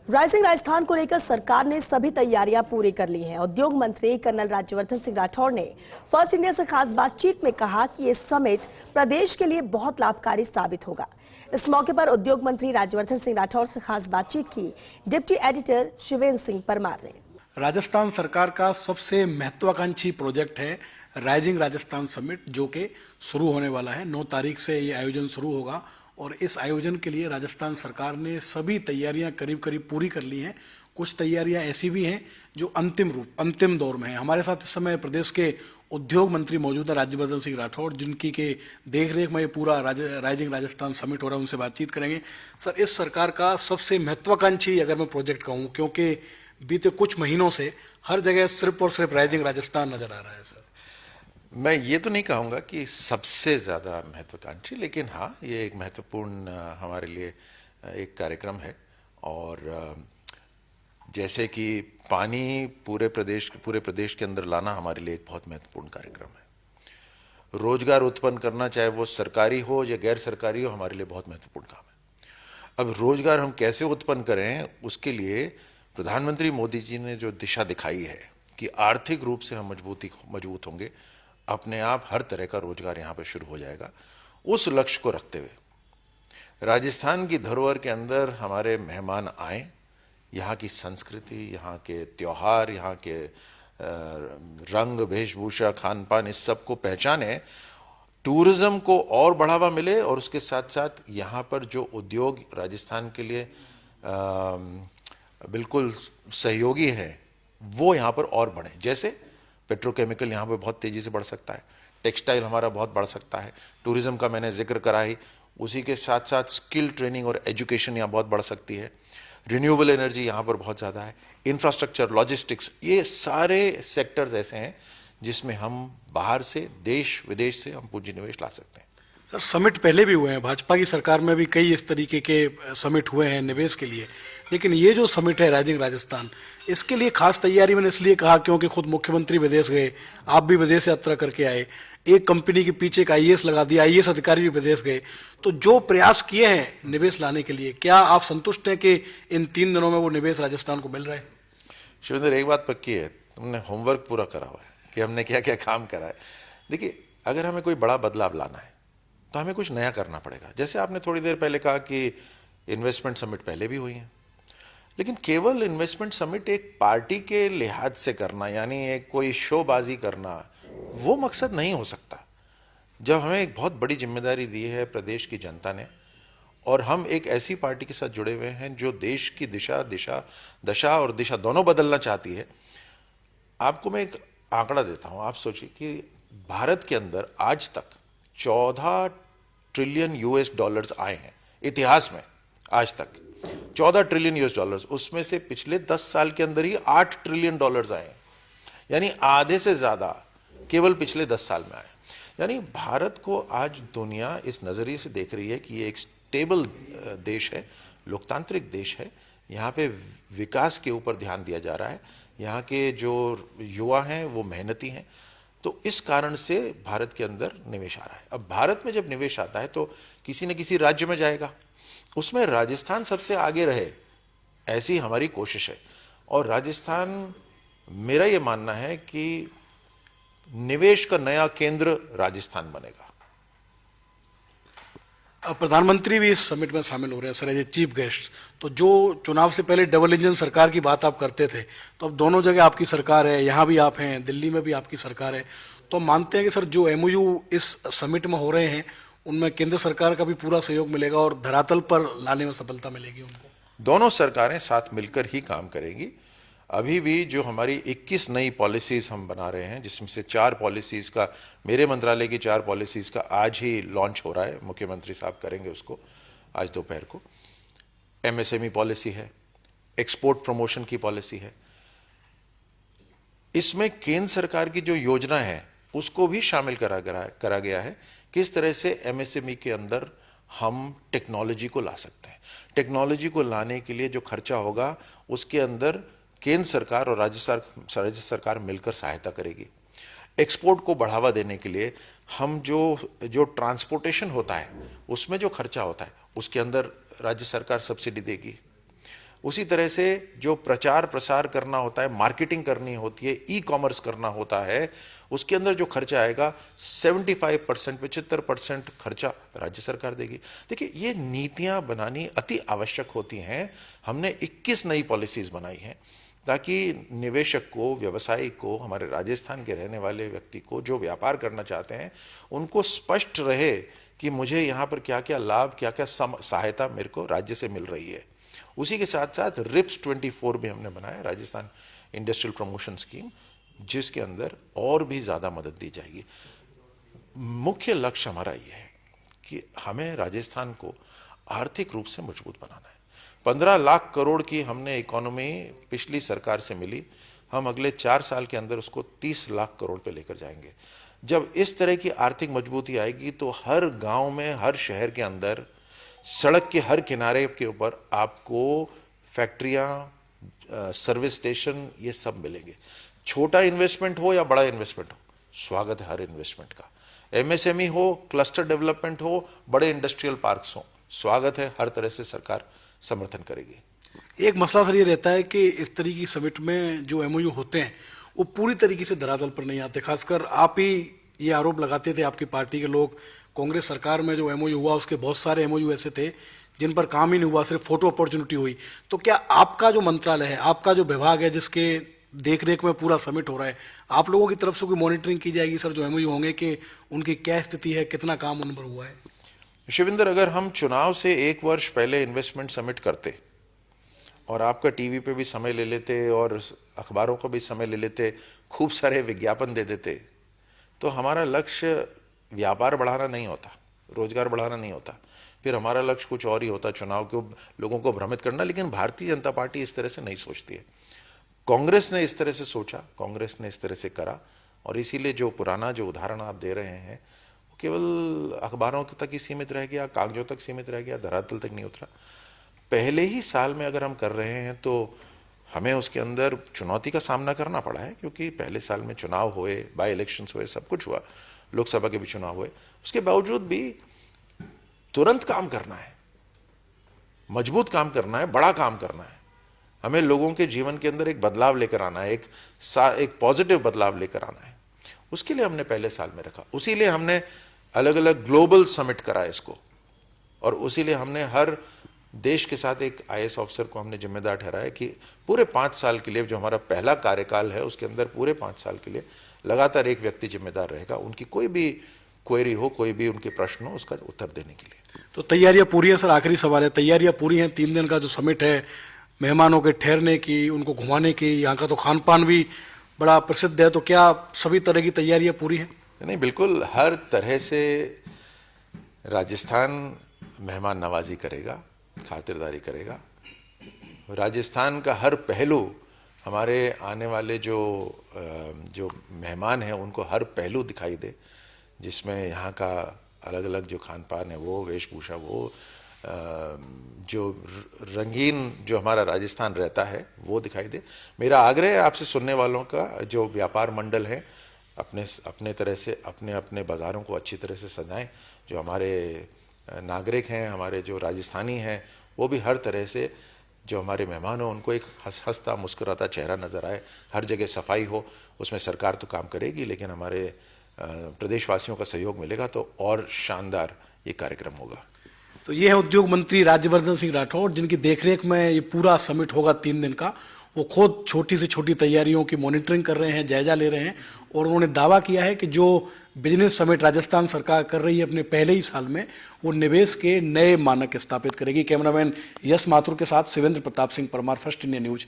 Rising Rajasthan को लेकर सरकार ने सभी तैयारियां पूरी कर ली हैं। उद्योग मंत्री कर्नल राज्यवर्धन सिंह राठौड़ ने फर्स्ट इंडिया से खास बातचीत में कहा कि ये समिट प्रदेश के लिए बहुत लाभकारी साबित होगा। इस मौके पर उद्योग मंत्री राज्यवर्धन सिंह राठौड़ से खास बातचीत की डिप्टी एडिटर शिवेंद्र सिंह परमार ने। राजस्थान सरकार का सबसे महत्वाकांक्षी प्रोजेक्ट है राइजिंग राजस्थान समिट, जो कि शुरू होने वाला है। 9 तारीख से ये आयोजन शुरू होगा और इस आयोजन के लिए राजस्थान सरकार ने सभी तैयारियां करीब करीब पूरी कर ली हैं। कुछ तैयारियां ऐसी भी हैं जो अंतिम दौर में हैं। हमारे साथ इस समय प्रदेश के उद्योग मंत्री मौजूद है राज्यवर्धन सिंह राठौड़, जिनकी के देखरेख में ये पूरा राइजिंग राजस्थान समिट हो रहा है। उनसे बातचीत करेंगे। सर, इस सरकार का सबसे महत्वाकांक्षी अगर मैं प्रोजेक्ट कहूँ, क्योंकि बीते कुछ महीनों से हर जगह सिर्फ और सिर्फ राइजिंग राजस्थान नजर आ रहा है। सर, मैं ये तो नहीं कहूँगा कि सबसे ज़्यादा महत्वाकांक्षी, लेकिन हाँ, ये एक महत्वपूर्ण हमारे लिए एक कार्यक्रम है। और जैसे कि पानी पूरे प्रदेश के अंदर लाना हमारे लिए एक बहुत महत्वपूर्ण कार्यक्रम है। रोजगार उत्पन्न करना, चाहे वो सरकारी हो या गैर सरकारी हो, हमारे लिए बहुत महत्वपूर्ण काम है। अब रोजगार हम कैसे उत्पन्न करें, उसके लिए प्रधानमंत्री मोदी जी ने जो दिशा दिखाई है कि आर्थिक रूप से हम मजबूत होंगे, अपने आप हर तरह का रोजगार यहाँ पर शुरू हो जाएगा। उस लक्ष्य को रखते हुए राजस्थान की धरोहर के अंदर हमारे मेहमान आए, यहाँ की संस्कृति, यहाँ के त्योहार, यहाँ के रंग, वेशभूषा, खान पान, इस सब को पहचाने, टूरिज्म को और बढ़ावा मिले और उसके साथ साथ यहाँ पर जो उद्योग राजस्थान के लिए बिल्कुल सहयोगी हैं, वो यहाँ पर और बढ़े। जैसे पेट्रोकेमिकल यहाँ पे बहुत तेज़ी से बढ़ सकता है, टेक्सटाइल हमारा बहुत बढ़ सकता है, टूरिज्म का मैंने जिक्र करा ही, उसी के साथ साथ स्किल ट्रेनिंग और एजुकेशन यहाँ बहुत बढ़ सकती है। रिन्यूएबल एनर्जी यहाँ पर बहुत ज़्यादा है, इंफ्रास्ट्रक्चर, लॉजिस्टिक्स, ये सारे सेक्टर्स ऐसे हैं जिसमें हम बाहर से, देश विदेश से हम पूंजी निवेश ला सकते हैं। सर, समिट पहले भी हुए हैं, भाजपा की सरकार में भी कई इस तरीके के समिट हुए हैं निवेश के लिए, लेकिन ये जो समिट है राइजिंग राजस्थान, इसके लिए खास तैयारी मैंने इसलिए कहा क्योंकि खुद मुख्यमंत्री विदेश गए, आप भी विदेश यात्रा करके आए, एक कंपनी के पीछे एक आईएएस लगा दिया, आईएएस अधिकारी भी विदेश गए। तो जो प्रयास किए हैं निवेश लाने के लिए, क्या आप संतुष्ट हैं कि इन 3 दिनों में वो निवेश राजस्थान को मिल रहा है? शिवेंद्र, एक बात पक्की है, तुमने होमवर्क पूरा करा हुआ है कि हमने क्या क्या काम करा है। देखिए, अगर हमें कोई बड़ा बदलाव लाना है तो हमें कुछ नया करना पड़ेगा। जैसे आपने थोड़ी देर पहले कहा कि इन्वेस्टमेंट समिट पहले भी हुई हैं, लेकिन केवल इन्वेस्टमेंट समिट एक पार्टी के लिहाज से करना, यानी एक कोई शोबाजी करना, वो मकसद नहीं हो सकता। जब हमें एक बहुत बड़ी जिम्मेदारी दी है प्रदेश की जनता ने, और हम एक ऐसी पार्टी के साथ जुड़े हुए हैं जो देश की दशा और दिशा दोनों बदलना चाहती है। आपको मैं एक आंकड़ा देता हूं, आप सोचिए कि भारत के अंदर आज तक 14 ट्रिलियन यूएस डॉलर्स आए हैं इतिहास में। आज तक 14 ट्रिलियन यूएस डॉलर्स, उसमें से पिछले 10 साल के अंदर ही 8 ट्रिलियन डॉलर्स आए हैं, यानी आधे से ज्यादा केवल पिछले 10 साल में आए। यानी भारत को आज दुनिया इस नजरिए से देख रही है कि ये एक स्टेबल देश है, लोकतांत्रिक देश है, यहाँ पे विकास के ऊपर ध्यान दिया जा रहा है, यहाँ के जो युवा हैं वो मेहनती हैं। तो इस कारण से भारत के अंदर निवेश आ रहा है। अब भारत में जब निवेश आता है तो किसी न किसी राज्य में जाएगा, उसमें राजस्थान सबसे आगे रहे, ऐसी हमारी कोशिश है। और राजस्थान, मेरा ये मानना है कि निवेश का नया केंद्र राजस्थान बनेगा। प्रधानमंत्री भी इस समिट में शामिल हो रहे हैं sir, as a chief guest. तो जो चुनाव से पहले डबल इंजन सरकार की बात आप करते थे, तो अब दोनों जगह आपकी सरकार है, यहाँ भी आप हैं, दिल्ली में भी आपकी सरकार है, तो मानते हैं कि सर जो एमओयू इस समिट में हो रहे हैं उनमें केंद्र सरकार का भी पूरा सहयोग मिलेगा और धरातल पर लाने में सफलता मिलेगी उनको? दोनों सरकारें साथ मिलकर ही काम करेंगी। अभी भी जो हमारी 21 नई पॉलिसीज हम बना रहे हैं, जिसमें से 4 पॉलिसीज का, मेरे मंत्रालय की 4 पॉलिसीज का आज ही लॉन्च हो रहा है, मुख्यमंत्री साहब करेंगे उसको आज दोपहर को। एमएसएमई पॉलिसी है, एक्सपोर्ट प्रमोशन की पॉलिसी है। इसमें केंद्र सरकार की जो योजना है उसको भी शामिल करा गया है, किस तरह से एमएसएमई के अंदर हम टेक्नोलॉजी को ला सकते हैं। टेक्नोलॉजी को लाने के लिए जो खर्चा होगा उसके अंदर केंद्र सरकार और राज्य सरकार मिलकर सहायता करेगी। एक्सपोर्ट को बढ़ावा देने के लिए हम जो ट्रांसपोर्टेशन होता है उसमें जो खर्चा होता है उसके अंदर राज्य सरकार सब्सिडी देगी। उसी तरह से जो प्रचार प्रसार करना होता है, मार्केटिंग करनी होती है, ई कॉमर्स करना होता है, उसके अंदर जो खर्चा आएगा 75%, 75% खर्चा राज्य सरकार देगी। देखिए, ये नीतियां बनानी अति आवश्यक होती हैं। हमने 21 नई पॉलिसीज बनाई हैं ताकि निवेशक को, व्यवसायी को, हमारे राजस्थान के रहने वाले व्यक्ति को जो व्यापार करना चाहते हैं, उनको स्पष्ट रहे कि मुझे यहाँ पर क्या क्या लाभ, क्या क्या सहायता मेरे को राज्य से मिल रही है। उसी के साथ साथ रिप्स 24 भी हमने बनाया, राजस्थान इंडस्ट्रियल प्रमोशन स्कीम, जिसके अंदर और भी ज़्यादा मदद दी जाएगी। मुख्य लक्ष्य हमारा ये है कि हमें राजस्थान को आर्थिक रूप से मजबूत बनाना है। 15 लाख करोड़ की हमने इकोनॉमी पिछली सरकार से मिली, हम अगले 4 साल के अंदर उसको 30 लाख करोड़ पे लेकर जाएंगे। जब इस तरह की आर्थिक मजबूती आएगी तो हर गांव में, हर शहर के अंदर, सड़क के हर किनारे के ऊपर आपको फैक्ट्रियां, सर्विस स्टेशन, ये सब मिलेंगे। छोटा इन्वेस्टमेंट हो या बड़ा इन्वेस्टमेंट हो, स्वागत है हर इन्वेस्टमेंट का। एमएसएमई हो, क्लस्टर डेवलपमेंट हो, बड़े इंडस्ट्रियल पार्क्स हो, स्वागत है, हर तरह से सरकार समर्थन करेगी। एक मसला सर ये रहता है कि इस तरीके की समिट में जो एमओयू होते हैं वो पूरी तरीके से धरातल पर नहीं आते। खासकर आप ही ये आरोप लगाते थे, आपकी पार्टी के लोग, कांग्रेस सरकार में जो एमओयू हुआ उसके बहुत सारे एमओयू ऐसे थे जिन पर काम ही नहीं हुआ, सिर्फ फोटो अपॉर्चुनिटी हुई। तो क्या आपका जो मंत्रालय है, आपका जो विभाग है जिसके देखरेख में पूरा समिट हो रहा है, आप लोगों की तरफ से कोई मॉनिटरिंग की जाएगी सर, जो एमओयू होंगे कि उनकी क्या स्थिति है, कितना काम उन पर हुआ है? शिविंदर, अगर हम चुनाव से 1 वर्ष पहले इन्वेस्टमेंट समिट करते और आपका टीवी पे भी समय ले लेते और अखबारों को भी समय ले लेते, खूब सारे विज्ञापन दे देते, तो हमारा लक्ष्य व्यापार बढ़ाना नहीं होता, रोजगार बढ़ाना नहीं होता, फिर हमारा लक्ष्य कुछ और ही होता, चुनाव को, लोगों को भ्रमित करना। लेकिन भारतीय जनता पार्टी इस तरह से नहीं सोचती है। कांग्रेस ने इस तरह से सोचा, कांग्रेस ने इस तरह से करा, और इसीलिए जो पुराना जो उदाहरण आप दे रहे हैं वो केवल अखबारों तक ही सीमित रह गया, कागजों तक सीमित रह गया, धरातल तक नहीं उतरा। पहले ही साल में अगर हम कर रहे हैं तो हमें उसके अंदर चुनौती का सामना करना पड़ा है, क्योंकि पहले साल में चुनाव हुए, बाई इलेक्शंस हुए, सब कुछ हुआ, लोकसभा के भी चुनाव हुए। उसके बावजूद भी तुरंत काम करना है, मजबूत काम करना है, बड़ा काम करना है। हमें लोगों के जीवन के अंदर एक बदलाव लेकर आना है, एक पॉजिटिव बदलाव लेकर आना है। उसके लिए हमने पहले साल में रखा, उसी लिए हमने अलग अलग ग्लोबल समिट करा इसको, और उसी लिए हमने हर देश के साथ एक आईएएस ऑफिसर को हमने जिम्मेदार ठहराया कि पूरे 5 साल के लिए, जो हमारा पहला कार्यकाल है उसके अंदर पूरे 5 साल के लिए लगातार एक व्यक्ति जिम्मेदार रहेगा, उनकी कोई भी क्वेरी हो, कोई भी उनके प्रश्न हो, उसका उत्तर देने के लिए। तो तैयारियां पूरी हैं सर? आखिरी सवाल है, तैयारियां पूरी हैं? 3 दिन का जो समिट है, मेहमानों के ठहरने की, उनको घुमाने की, यहाँ का तो खान पान भी बड़ा प्रसिद्ध है, तो क्या सभी तरह की तैयारियां पूरी हैं? नहीं, बिल्कुल हर तरह से राजस्थान मेहमान नवाजी करेगा, खातिरदारी करेगा। राजस्थान का हर पहलू, हमारे आने वाले जो मेहमान हैं उनको हर पहलू दिखाई दे, जिसमें यहाँ का अलग अलग जो खान पान है वो, वेशभूषा वो, जो रंगीन जो हमारा राजस्थान रहता है वो दिखाई दे। मेरा आग्रह है आपसे सुनने वालों का, जो व्यापार मंडल है, अपने तरह से अपने अपने बाज़ारों को अच्छी तरह से सजाएं। जो हमारे नागरिक हैं, हमारे जो राजस्थानी हैं, वो भी हर तरह से, जो हमारे मेहमान हो उनको एक हंसता मुस्कुराता चेहरा नज़र आए। हर जगह सफाई हो, उसमें सरकार तो काम करेगी, लेकिन हमारे प्रदेशवासियों का सहयोग मिलेगा तो और शानदार ये कार्यक्रम होगा। तो ये है उद्योग मंत्री राज्यवर्धन सिंह राठौड़, जिनकी देखरेख में ये पूरा समिट होगा 3 दिन का। वो खुद छोटी से छोटी तैयारियों की मॉनिटरिंग कर रहे हैं, जायजा ले रहे हैं, और उन्होंने दावा किया है कि जो बिजनेस समिट राजस्थान सरकार कर रही है अपने पहले ही साल में, वो निवेश के नए मानक स्थापित करेगी। कैमरामैन यश माथुर के साथ Shivendra Pratap Singh Parmar, first India news,